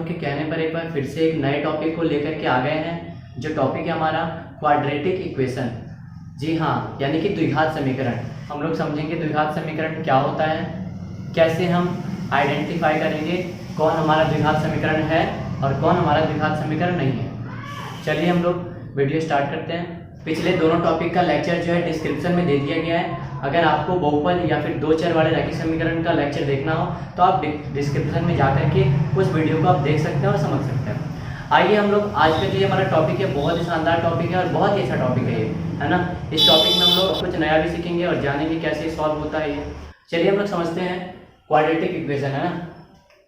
के कहने पर एक बार फिर से एक नए टॉपिक को लेकर के आ गए हैं, जो टॉपिक है हमारा क्वाड्रेटिक इक्वेशन। जी हाँ, यानी कि द्विघात समीकरण। हम लोग समझेंगे द्विघात समीकरण क्या होता है, कैसे हम आइडेंटिफाई करेंगे कौन हमारा द्विघात समीकरण है और कौन हमारा द्विघात समीकरण नहीं है। चलिए हम लोग वीडियो स्टार्ट करते हैं। पिछले दोनों टॉपिक का लेक्चर जो है डिस्क्रिप्शन में दे दिया गया है। अगर आपको बहुपद या फिर दो चर वाले रैखिक समीकरण का लेक्चर देखना हो तो आप डिस्क्रिप्शन में जाकर के उस वीडियो को आप देख सकते हैं और समझ सकते हैं। आइए हम लोग आज का जो हमारा टॉपिक है बहुत ही शानदार टॉपिक है और बहुत ही अच्छा टॉपिक है ये, है ना। इस टॉपिक में हम लोग कुछ नया भी सीखेंगे और जानेंगे कैसे सॉल्व होता है ये। चलिए हम लोग समझते हैं क्वाड्रेटिक इक्वेशन, है ना।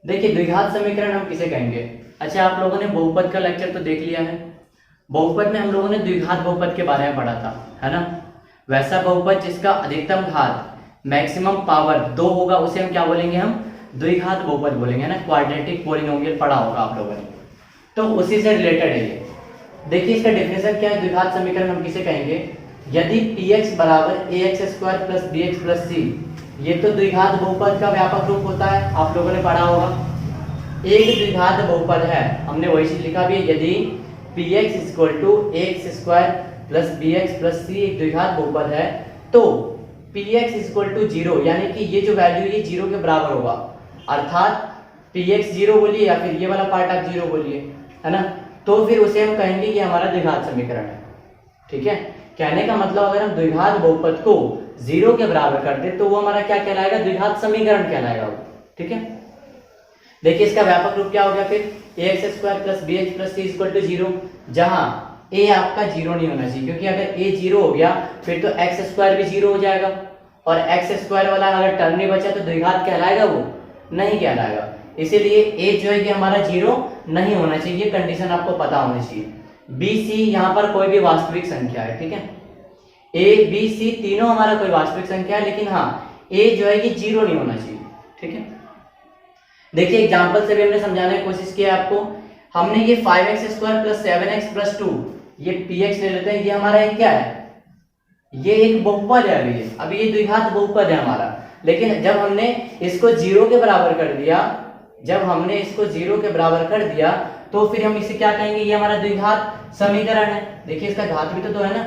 देखिए द्विघात समीकरण हम किसे कहेंगे। अच्छा, आप लोगों ने बहुपद का लेक्चर तो देख लिया है। बहुपद में हम लोगों ने द्विघात बहुपद के बारे में पढ़ा था, है ना। वैसा बहुपद जिसका अधिकतम घात मैक्सिमम पावर 2 होगा उसे हम क्या बोलेंगे, हम द्विघात बहुपद बोलेंगे, है ना। क्वाड्रेटिक पॉलिनोमियल पढ़ा होगा आप लोगों ने, तो उसी से रिलेटेड है ये। देखिए इसका डेफिनेशन क्या है, द्विघात समीकरण हम किसे कहेंगे, यदि px बराबर ax² + bx + c, ये तो द्विघात बहुपद का व्यापक रूप होता है, आप लोगों ने पढ़ा होगा। एक द्विघात बहुपद है, हमने वही चीज लिखा भी है, यदि px = ax² + bx + c एक द्विघात बहुपद है तो px = 0, यानी कि ये जो वैल्यू ये 0 के बराबर होगा। अर्थात px 0 बोलिए या फिर ये वाला पार्ट आप 0 बोलिए, है ना, तो फिर उसे हम कहेंगे कि हमारा द्विघात समीकरण है। ठीक है, कहने का मतलब अगर हम द्विघात बहुपद को 0 के बराबर कर दे तो वो हमारा क्या कहलाएगा, द्विघात समीकरण कहलाएगा वो। ठीक है, देखिए इसका व्यापक रूप क्या हो गया फिर, ax² + bx + c = 0, जहां a आपका 0 नहीं होना चाहिए, क्योंकि अगर a 0 हो गया फिर तो x² भी 0 हो जाएगा और x² वाला अगर टर्म नहीं बचा तो द्विघात कहलाएगा वो, नहीं कहलाएगा। इसीलिए a जो है कि हमारा 0 नहीं होना चाहिए, कंडीशन आपको पता होनी चाहिए। b c यहाँ पर कोई भी वास्तविक संख्या है, ठीक है, a b c तीनों हमारा कोई वास्तविक संख्या है, लेकिन हाँ a जो है कि 0 नहीं होना चाहिए। ठीक है, देखिए एग्जांपल से भी हमने समझाने की कोशिश किया आपको। हमने ये 5x² + 7x + 2 ये px ले लेते हैं, ये हमारा एक क्या है, ये एक बहुपद है। अभी ये द्विघात बहुपद है हमारा, लेकिन जब हमने इसको 0 के बराबर कर दिया, जब हमने इसको 0 के बराबर कर दिया तो फिर हम इसे क्या कहेंगे, ये हमारा द्विघात समीकरण है। देखिए इसका घात भी तो है ना,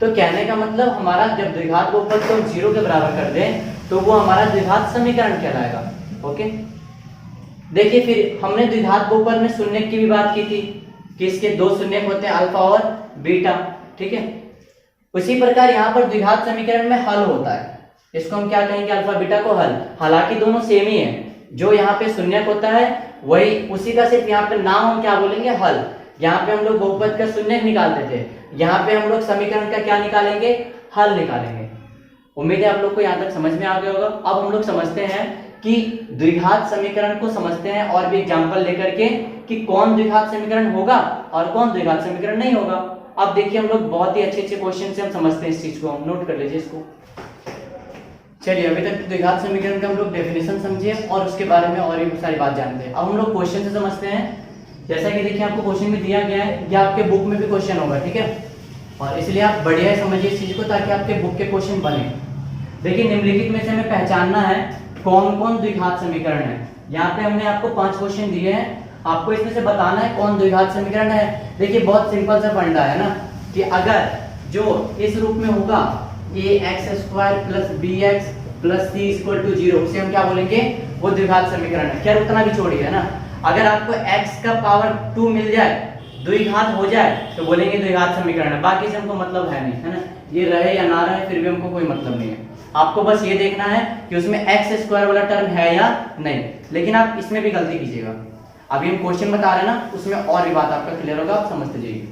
तो कहने का मतलब हमारा जब द्विघात बहुपद को 0 के बराबर कर दें तो वो हमारा द्विघात समीकरण कहलाएगा। ओके, देखिए फिर हमने द्विघात बहुपद में शून्यक की भी बात की थी कि इसके दो शून्यक होते हैं, अल्फा और बीटा। ठीक है, उसी प्रकार यहाँ पर द्विघात समीकरण में हल होता है, इसको हम क्या कहेंगे, अल्फा बीटा को हल। हालांकि दोनों सेम ही है, जो यहाँ पे शून्यक होता है वही उसी का सिर्फ यहाँ पे नाम हम क्या बोलेंगे, हल। यहाँ पे हम लोग बहुपद का शून्यक निकालते थे, यहाँ पे हम लोग समीकरण का क्या निकालेंगे, हल निकालेंगे। उम्मीद है आप लोग को यहाँ तक समझ में आ गया होगा। अब हम लोग समझते हैं कि द्विघात समीकरण को समझते हैं और भी एग्जांपल लेकर के कि कौन द्विघात समीकरण होगा और कौन द्विघात समीकरण नहीं होगा। अब देखिए हम लोग बहुत ही अच्छे क्वेश्चन से हम समझते हैं इस चीज को, हम नोट कर लीजिए इसको। चलिए अभी तक द्विघात समीकरण का हम लोग डेफिनेशन समझे और उसके बारे में और भी सारी बात जानते हैं। अब हम लोग क्वेश्चन से समझते हैं। जैसा कि देखिए आपको क्वेश्चन में दिया गया है, या आपके बुक में भी क्वेश्चन होगा, ठीक है, और इसलिए आप बढ़िया समझिए इस चीज को ताकि आपके बुक के क्वेश्चन बने। देखिए निम्नलिखित में से हमें पहचानना है कौन कौन द्विघात समीकरण है। यहाँ पे हमने आपको 5 क्वेश्चन दिए हैं, आपको इसमें से बताना है कौन द्विघात समीकरण है। देखिए बहुत सिंपल सा फंडा है ना, कि अगर जो इस रूप में होगा ax² + bx + c = 0, उसे हम क्या बोलेंगे, वो द्विघात समीकरण है। खैर उतना भी छोड़िए, है ना। अगर आपको x का पावर 2 मिल जाए, द्विघात हो जाए, तो बोलेंगे द्विघात समीकरण है। बाकी से हमको मतलब है नहीं, है ना, ये रहे या ना रहे फिर भी हमको कोई मतलब नहीं है। आपको बस ये देखना है कि उसमें x² वाला टर्म है या नहीं। लेकिन आप इसमें भी गलती कीजिएगा, अभी हम क्वेश्चन बता रहे हैं ना, उसमें और भी बात आपका क्लियर होगा, आप समझते जाइए।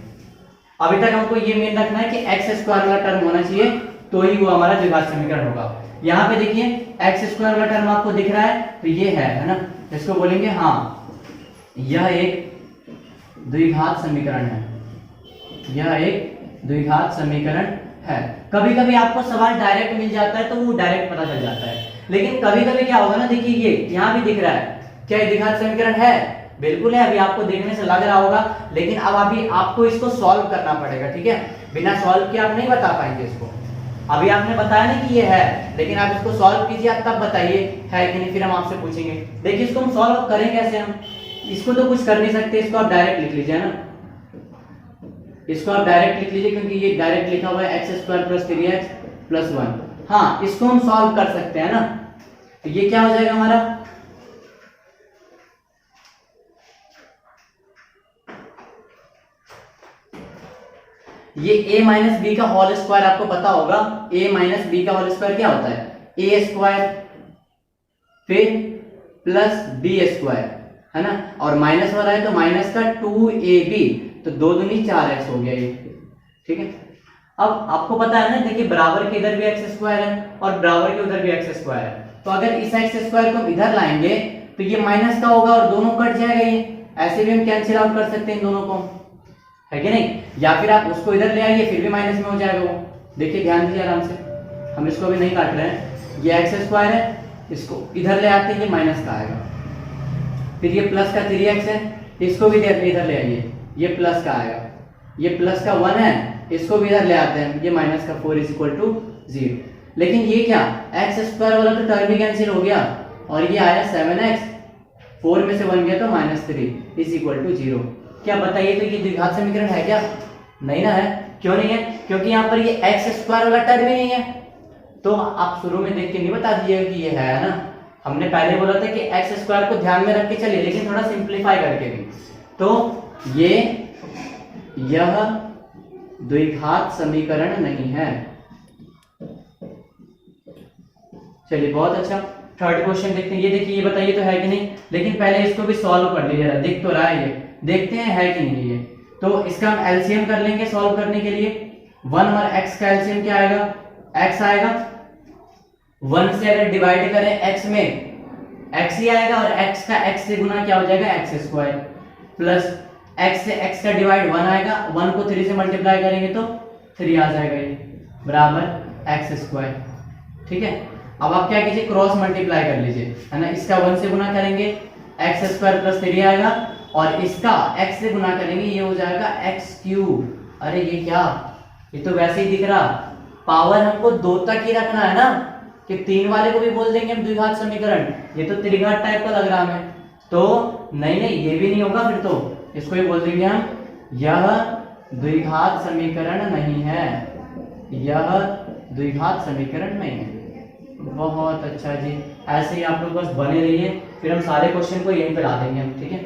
अभी तक हमको ये मेन रखना है कि x² वाला टर्म होना चाहिए तो ही वो हमारा द्विघात समीकरण होगा। यहाँ पे देखिए x² वाला टर्म आपको दिख रहा है, तो ये है ना, इसको बोलेंगे हाँ यह एक द्विघात समीकरण है, यह एक द्विघात समीकरण है। कभी कभी आपको सवाल डायरेक्ट मिल जाता है तो वो डायरेक्ट पता चल जाता है, लेकिन कभी कभी क्या होगा ना, देखिए ये यहाँ भी दिख रहा है, क्या द्विघात समीकरण है, बिल्कुल है। अभी आपको देखने से लग रहा होगा, लेकिन अब अभी आपको इसको सॉल्व करना पड़ेगा। ठीक है, बिना सॉल्व किए आप नहीं बता पाएंगे इसको। अभी आपने बताया ना कि ये है, लेकिन आप इसको सॉल्व कीजिए, तब बताइए है कि नहीं, फिर हम आपसे पूछेंगे। देखिए इसको हम सॉल्व करें कैसे, हम इसको तो कुछ कर नहीं सकते, इसको आप डायरेक्ट लिख लीजिए ना, इसको आप डायरेक्ट लिख लीजिए क्योंकि ये डायरेक्ट लिखा हुआ है x square plus 3x plus 1। हाँ, इसको हम सॉल्व कर सकते हैं ना, तो ये क्या हो जाएगा हमारा, ये a माइनस बी का होल स्क्वायर आपको पता होगा, a माइनस बी का होल स्क्वायर क्या होता है, a स्क्वायर फिर प्लस बी स्क्वायर, है ना, और माइनस वाला है तो माइनस का 2ab, तो 2 दूनी 4x हो गया ये, ठीक है। अब आपको पता है ना, देखिए बराबर के इधर भी एक्स स्क्वायर है और बराबर के उधर भी एक्स स्क्वायर है, तो अगर इस एक्स स्क्वायर को हम इधर लाएंगे तो ये माइनस का होगा और दोनों कट जाएगा, ये ऐसे भी हम कैंसिल आउट कर सकते हैं इन दोनों को, है कि नहीं, या फिर आप उसको इधर ले आइए फिर भी माइनस में हो जाएगा वो। देखिए ध्यान दीजिए आराम से, हम इसको अभी नहीं काट रहे हैं, ये एक्स स्क्वायर है, इसको इधर ले आते हैं ये माइनस का आएगा, फिर ये प्लस का 3x है, इसको भी इधर ले आइए, ये प्लस का आएगा, ये प्लस का 1 है, इसको भी इधर ले आते हैं, ये माइनस का 4 इज इक्वल टू 0। लेकिन ये क्या, एक्स स्क्वायर वाला तो टर्म ही कैंसिल हो गया और ये आया 7x, 4 में से 1 गया तो -3 इज इक्वल टू 0। क्या बताइए, तो ये द्विघात समीकरण है क्या, नहीं ना है, क्यों नहीं है, क्योंकि यहाँ पर ये एक्स स्क्वायर वाला टर्म ही नहीं है। तो आप शुरू में देख के नहीं बता दीजिएगा कि ये है ना, हमने पहले बोला था कि एक्स स्क्वायर को ध्यान में रख के चलिए, लेकिन थोड़ा सिंप्लीफाई करके भी। तो यह द्विघात समीकरण नहीं है। चलिए बहुत अच्छा, थर्ड क्वेश्चन देखते हैं। ये देखिए, ये बताइए तो है कि नहीं, लेकिन पहले इसको भी सॉल्व कर लीजिए, दिख तो रहा है ये, देखते हैं है कि नहीं ये। तो इसका हम एलसीएम कर लेंगे सॉल्व करने के लिए। 1 और x का एलसीएम क्या आएगा, x आएगा, 1 से अगर डिवाइड करें x में x ही आएगा और x का x से गुना क्या हो जाएगा, x स्क्वायर, प्लस x से x का डिवाइड 1 आएगा, 1 को 3 से मल्टीप्लाई करेंगे तो 3 आ जाएगा, ये बराबर x स्क्वायर, ठीक है। अब आप क्या कीजिए, क्रॉस मल्टीप्लाई कर लीजिए, है ना, इसका 1 से गुना करेंगे x स्क्वायर प्लस 3 आएगा और इसका x से गुना करेंगे ये हो जाएगा x क्यूब। अरे ये क्या, ये तो वैसे ही दिख रहा, पावर हमको 2 तक ही रखना है ना, कि 3 वाले को भी बोल देंगे हम द्विघात समीकरण, ये तो त्रिघात टाइप का लग रहा हमें, तो नहीं ये भी नहीं होगा, फिर तो इसको ही बोल देंगे हम यह द्विघात समीकरण नहीं है, यह द्विघात समीकरण नहीं है। बहुत अच्छा जी, ऐसे ही आप लोग बस बने रहिए, फिर हम सारे क्वेश्चन को यहीं पे ला देंगे हम, ठीक है।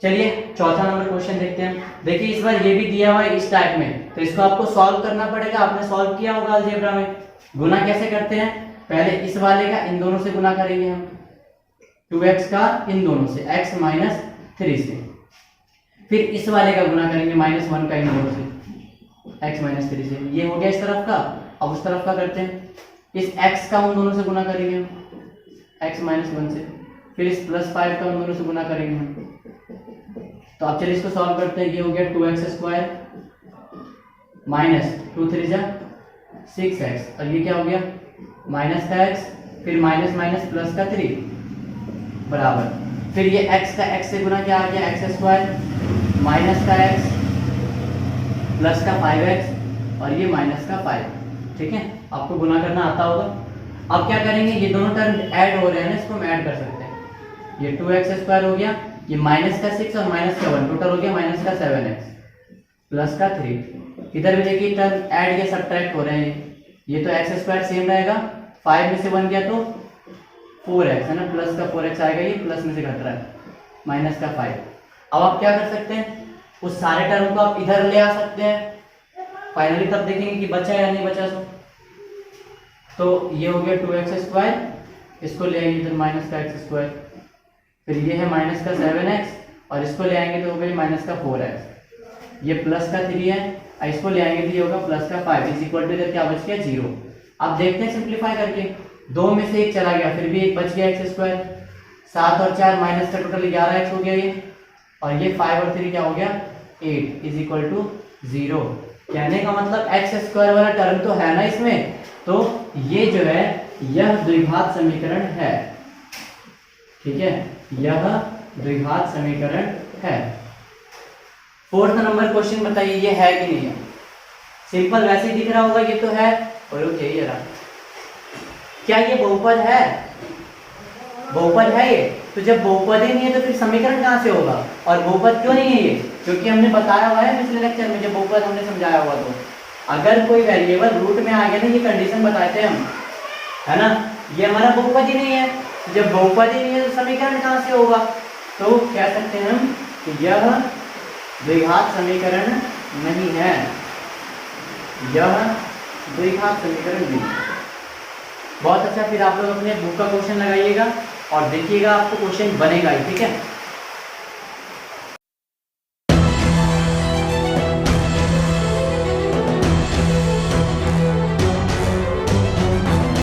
चलिए चौथा नंबर क्वेश्चन देखते हैं। देखिए इस बार ये भी दिया हुआ है इस टाइप में, तो इसको आपको सॉल्व करना पड़ेगा। आपने सॉल्व किया होगा अलजेब्रा में। गुना कैसे करते हैं, पहले इस वाले का इन दोनों से गुना करेंगे हम, 2x का इन दोनों से, x माइनस 3 से, फिर इस वाले का गुना करेंगे -1 का इन दोनों से, x माइनस 3 से। ये हो गया इस तरफ का। अब उस तरफ का करते हैं, इस x का उन दोनों से गुना करेंगे हम, x माइनस 1 से, फिर इस +5 का उन दोनों से गुना करेंगे हम। तो आप चलिए इसको सॉल्व करते हैं। ये हो गया 2x स्क्वायर माइनस 2 3 जा 6x, और ये क्या हो गया माइनस का x, फिर माइनस माइनस प्लस का 3 बराबर, फिर ये x का x से गुना क्या आ गया, x स्क्वायर माइनस का x प्लस का 5x और ये माइनस का 5, ठीक है। आपको गुना करना आता होगा। अब क्या करेंगे, ये दोनों टर्म ऐड हो रहे हैं ना, इसको हम ऐड कर सकते हैं। ये 2x स्क्वायर हो गया, ये माइनस का 6 और माइनस का 1, टोटल हो गया माइनस का 7x प्लस का 3। इधर भी देखिए टर्म ऐड या सब्ट्रैक्ट हो रहे हैं, ये तो x स्क्वायर सेम रहेगा, 5 में से 1 गया तो 4x है ना, प्लस का 4x आएगा, ये प्लस में से घट रहा है माइनस का 5। अब आप क्या कर सकते हैं, उस सारे टर्म को आप इधर ले आ सकते हैं, फाइनली तब देखेंगे कि बचा या नहीं बचा। तो ये हो गया 2x स्क्वायर, इसको ले आएंगे इधर माइनस का x स्क्वायर, फिर ये है माइनस का 7x और इसको ले आएंगे तो हो गई माइनस का 4x, ये प्लस का 3 है, इसको ले आएंगे तो ये होगा प्लस का 5 इज इक्वल टू क्या बच गया 0। अब देखते हैं सिंप्लीफाई करके, 2 में से 1 चला गया, फिर भी 1 बच गया x स्क्वायर, 7 और 4 माइनस का टोटल 11x हो गया ये, और ये 5 और 3 क्या हो गया 8 इज इक्वल टू 0। कहने का मतलब x स्क्वायर वाला टर्म तो है ना इसमें, तो ये जो है यह द्विघात समीकरण है, ठीक है, यह द्विघात समीकरण है। 4th नंबर क्वेश्चन बताइए, ये है कि नहीं है। सिंपल वैसे ही दिख रहा होगा, ये तो है, और ओके ये रहा। क्या ये बहुपद है, बहुपद है ये, तो जब बहुपद ही नहीं है तो फिर समीकरण कहाँ से होगा? और बहुपद क्यों नहीं है ये? क्योंकि हमने बताया हुआ है पिछले लेक्चर में, जब बहुपद हमने समझाया हुआ, तो अगर कोई वेरिएबल रूट में आ गया ना, ये कंडीशन बताए थे हम, है ना, ये हमारा बहुपद ही नहीं है। जब बहुपद ही नहीं है तो समीकरण कहाँ से होगा? तो कह सकते हैं हम कि यह द्विघात समीकरण नहीं है, यह द्विघात समीकरण नहीं। बहुत अच्छा, फिर आप लोग अपने बुक का क्वेश्चन लगाइएगा और देखिएगा, आपको क्वेश्चन बनेगा ही, ठीक है।